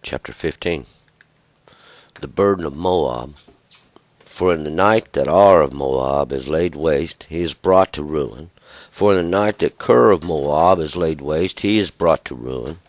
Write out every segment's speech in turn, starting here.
Chapter 15. The burden of Moab. For in the night that Ar of Moab is laid waste, he is brought to ruin. For in the night that Kir of Moab is laid waste, he is brought to ruin.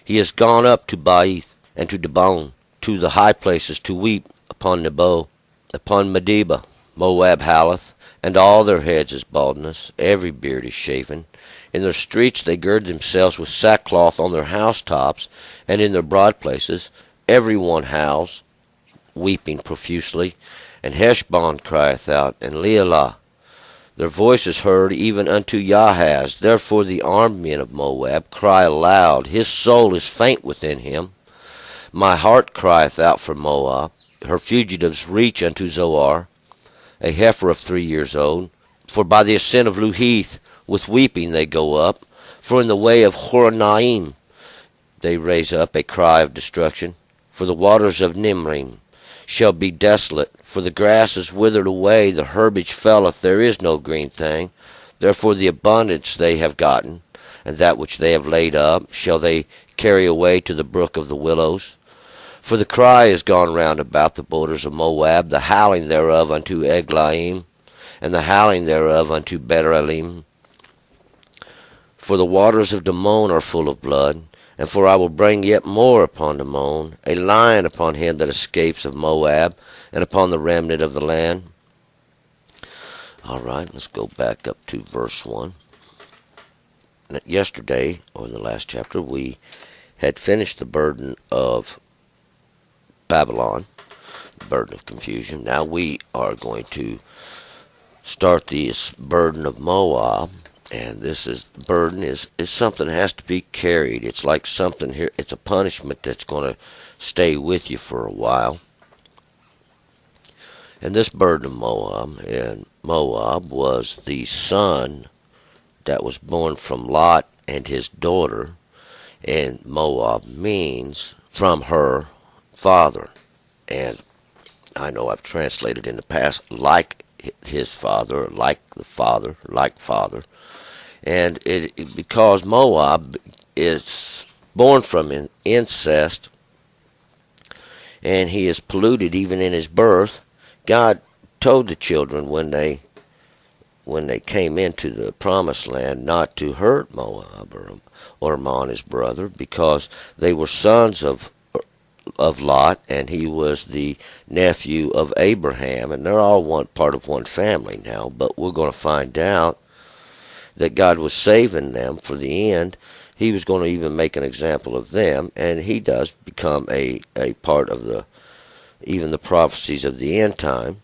He is gone up to Baith, and to Dibon, to the high places, to weep upon Nebo, upon Medeba. Moab howleth, and all their heads is baldness, every beard is shaven. In their streets they gird themselves with sackcloth on their housetops, and in their broad places every one howls, weeping profusely. And Heshbon crieth out, and Lealah. Their voice is heard even unto Yahaz. Therefore the armed men of Moab cry aloud, his soul is faint within him. My heart crieth out for Moab. Her fugitives reach unto Zoar, a heifer of 3 years old. For by the ascent of Luhith with weeping they go up. For in the way of Horonaim they raise up a cry of destruction. For the waters of Nimrim shall be desolate. For the grass is withered away, the herbage felleth, there is no green thing. Therefore the abundance they have gotten, and that which they have laid up, shall they carry away to the brook of the willows. For the cry is gone round about the borders of Moab, the howling thereof unto Eglaim, and the howling thereof unto Beteralim. For the waters of Damon are full of blood, and for I will bring yet more upon Damon, a lion upon him that escapes of Moab, and upon the remnant of the land. All right, let's go back up to verse 1. Yesterday, or in the last chapter, we had finished the burden of Babylon, the burden of confusion. Now we are going to start this burden of Moab. And this burden is something that has to be carried. It's like something here. It's a punishment that's going to stay with you for a while. And this burden of Moab, and Moab was the son that was born from Lot and his daughter. And Moab means from her father. And I know I've translated in the past like his father, like the father, like father. And because Moab is born from incest, and he is polluted even in his birth, God told the children when they came into the promised land not to hurt Moab or Ammon his brother, because they were sons of Lot, and he was the nephew of Abraham, and they're all one part of one family now. But we're going to find out that God was saving them for the end. He was going to even make an example of them, and he does become a part of even the prophecies of the end time.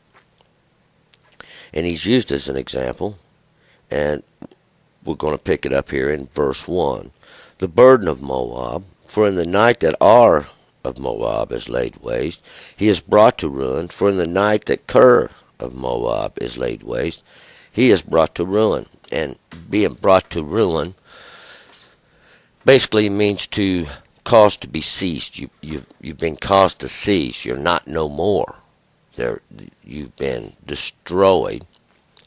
And he's used as an example, and we're going to pick it up here in verse 1. The burden of Moab, for in the night that Ar of Moab is laid waste, he is brought to ruin. For in the night that Kir of Moab is laid waste, he is brought to ruin. And being brought to ruin basically means to cause to be ceased. You've been caused to cease. You're not no more. You've been destroyed,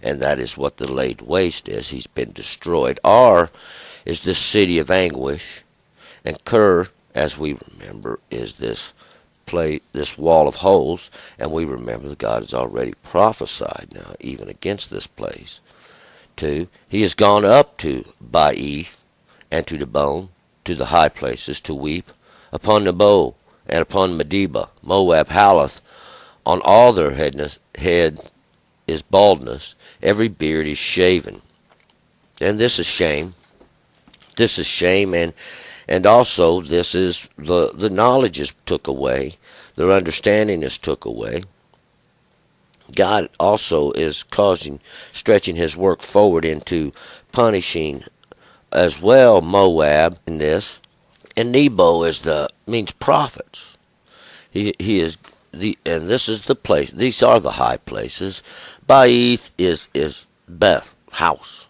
and that is what the laid waste is. He's been destroyed. Ar is this city of anguish, and Kir, as we remember, is this wall of holes, and we remember that God has already prophesied now even against this place. 2. He has gone up to Baith and to Dibon, to the high places, to weep upon Nebo and upon Medeba. Moab howleth, on all their head is baldness, every beard is shaven. And this is shame. This is shame, and also this is the knowledge is took away, their understanding is took away. God also is stretching his work forward into punishing as well Moab in this. And Nebo means prophets. He is and this is the place. These are the high places. Baith is Beth, house.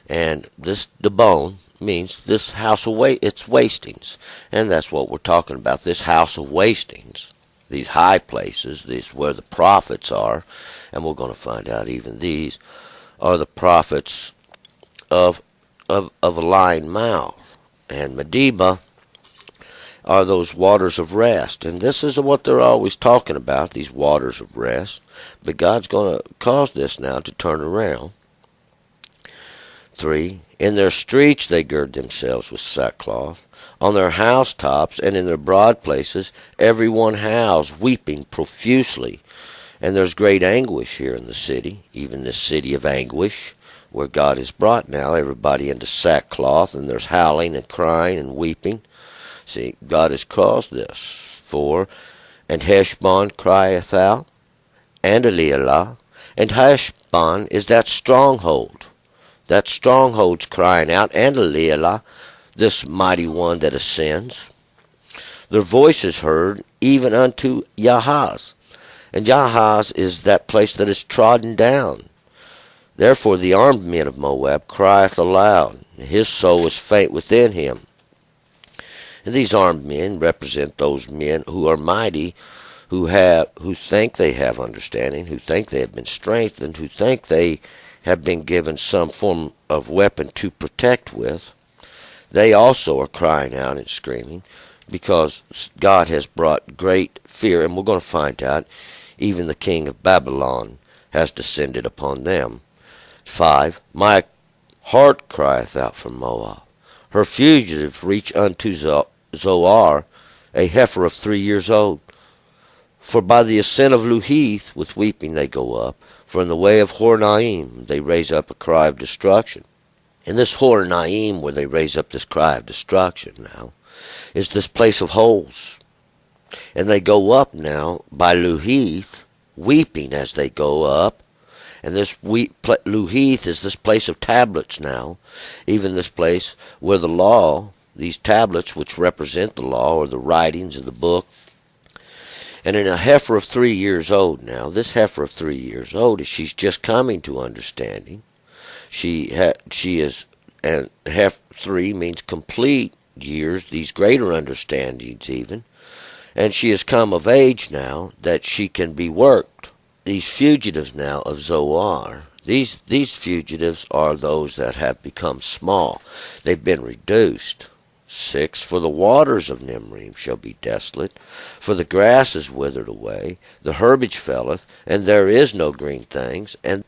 And this Dibon means this house of it's wastings. And that's what we're talking about, this house of wastings. These high places, these where the prophets are, and we're going to find out even these are the prophets of a lying mouth. And Medeba are those waters of rest. And this is what they're always talking about, these waters of rest. But God's going to cause this now to turn around. 3. In their streets they gird themselves with sackcloth. On their housetops and in their broad places every one howls, weeping profusely. And there's great anguish here in the city, even this city of anguish, where God has brought now everybody into sackcloth, and there's howling and crying and weeping. See, God has caused this. 4. And Heshbon crieth out, and Elialah. And Heshbon is that stronghold. That stronghold's crying out, and Elialah, this mighty one that ascends. Their voice is heard, even unto Yahaz. And Yahaz is that place that is trodden down. Therefore the armed men of Moab crieth aloud, and his soul is faint within him. And these armed men represent those men who are mighty, who think they have understanding, who think they have been strengthened, who think they have been given some form of weapon to protect with. They also are crying out and screaming, because God has brought great fear, and we're going to find out even the king of Babylon has descended upon them. 5. My heart crieth out from Moab. Her fugitives reach unto Zoar, a heifer of 3 years old. For by the ascent of Luhith with weeping they go up, for in the way of Horonaim they raise up a cry of destruction. And this Horonaim, where they raise up this cry of destruction now, is this place of holes. And they go up now by Luhith, weeping as they go up. And this Luhith is this place of tablets now, even this place where the law, these tablets which represent the law, or the writings of the book. And in a heifer of 3 years old now, this heifer of 3 years old, she's just coming to understanding. She is, and 3 means complete years, these greater understandings even. And she has come of age now that she can be worked. These fugitives now of Zoar, these fugitives are those that have become small. They've been reduced. 6. For the waters of Nimrim shall be desolate, for the grass is withered away, the herbage faileth, and there is no green things, and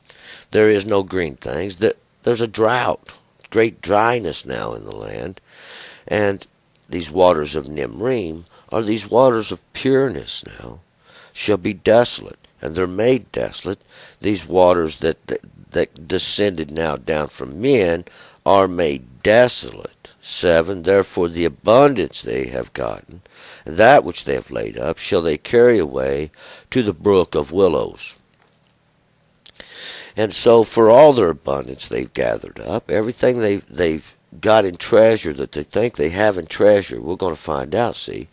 there is no green things. There's a drought, great dryness now in the land. And these waters of Nimrim are these waters of pureness now, shall be desolate, and they're made desolate. These waters that descended now down from men are made desolate. 7. Therefore the abundance they have gotten, and that which they have laid up, shall they carry away to the brook of willows. And so for all their abundance they've gathered up, everything they've got in treasure that they think they have in treasure, we're going to find out, see,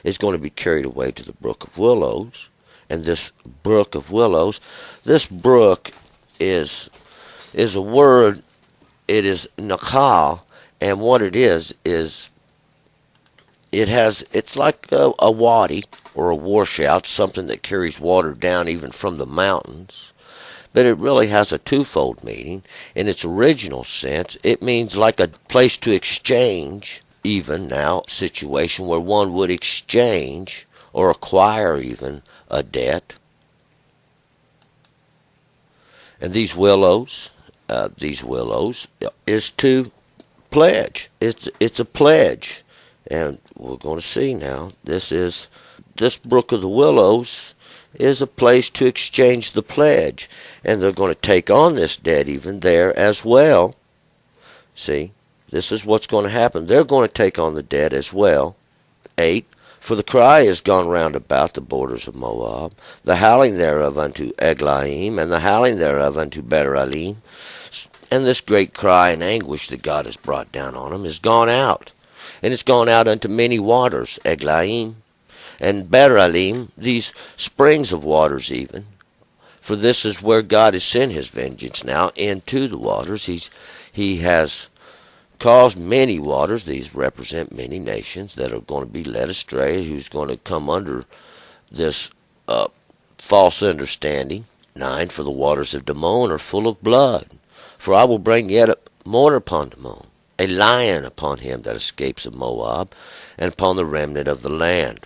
is going to be carried away to the brook of willows. And this brook of willows, this brook is a word, it is nakal, and what it is it's like a wadi or a washout, something that carries water down even from the mountains. But it really has a twofold meaning. In its original sense, it means like a place to exchange, even now, situation where one would exchange or acquire even a debt. And these willows is to pledge. It's a pledge. And we're going to see now, this brook of the willows is a place to exchange the pledge. And they're going to take on this debt even there as well. See, this is what's going to happen. They're going to take on the debt as well. 8. For the cry is gone round about the borders of Moab, the howling thereof unto Eglaim, and the howling thereof unto Beteralim. And this great cry and anguish that God has brought down on them is gone out. And it's gone out unto many waters, Eglaim, and Beteralim, these springs of waters even. For this is where God has sent his vengeance now into the waters. He has caused many waters. These represent many nations that are going to be led astray, who's going to come under this false understanding. 9. For the waters of Damon are full of blood. For I will bring yet more upon Damon, a lion upon him that escapes of Moab, and upon the remnant of the land.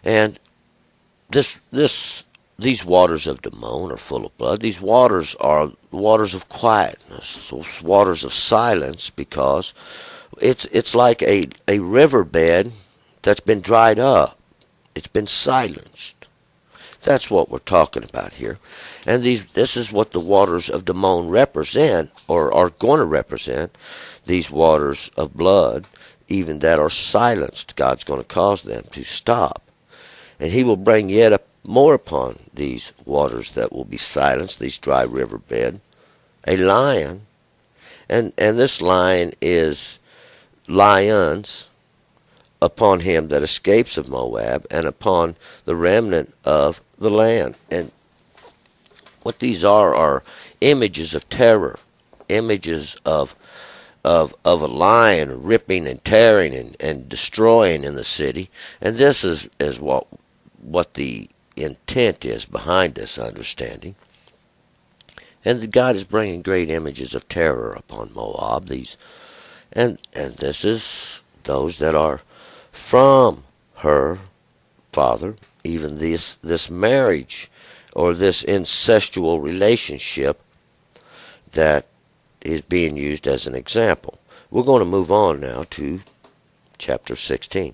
And these waters of Damon are full of blood. These waters are waters of quietness, those waters of silence, because it's like a riverbed that's been dried up. It's been silenced. That's what we're talking about here. And this is what the waters of Damon represent, or are going to represent, these waters of blood, even that are silenced. God's going to cause them to stop. And he will bring yet more upon these waters that will be silenced, these dry riverbed, a lion. And this lion is lions upon him that escapes of Moab, and upon the remnant of the land. And what these are images of terror, images of a lion ripping and tearing and destroying in the city. And this is what the intent is behind this understanding. And God is bringing great images of terror upon Moab. And this is those that are from her father, even this marriage or this incestual relationship that is being used as an example. We're going to move on now to chapter 16.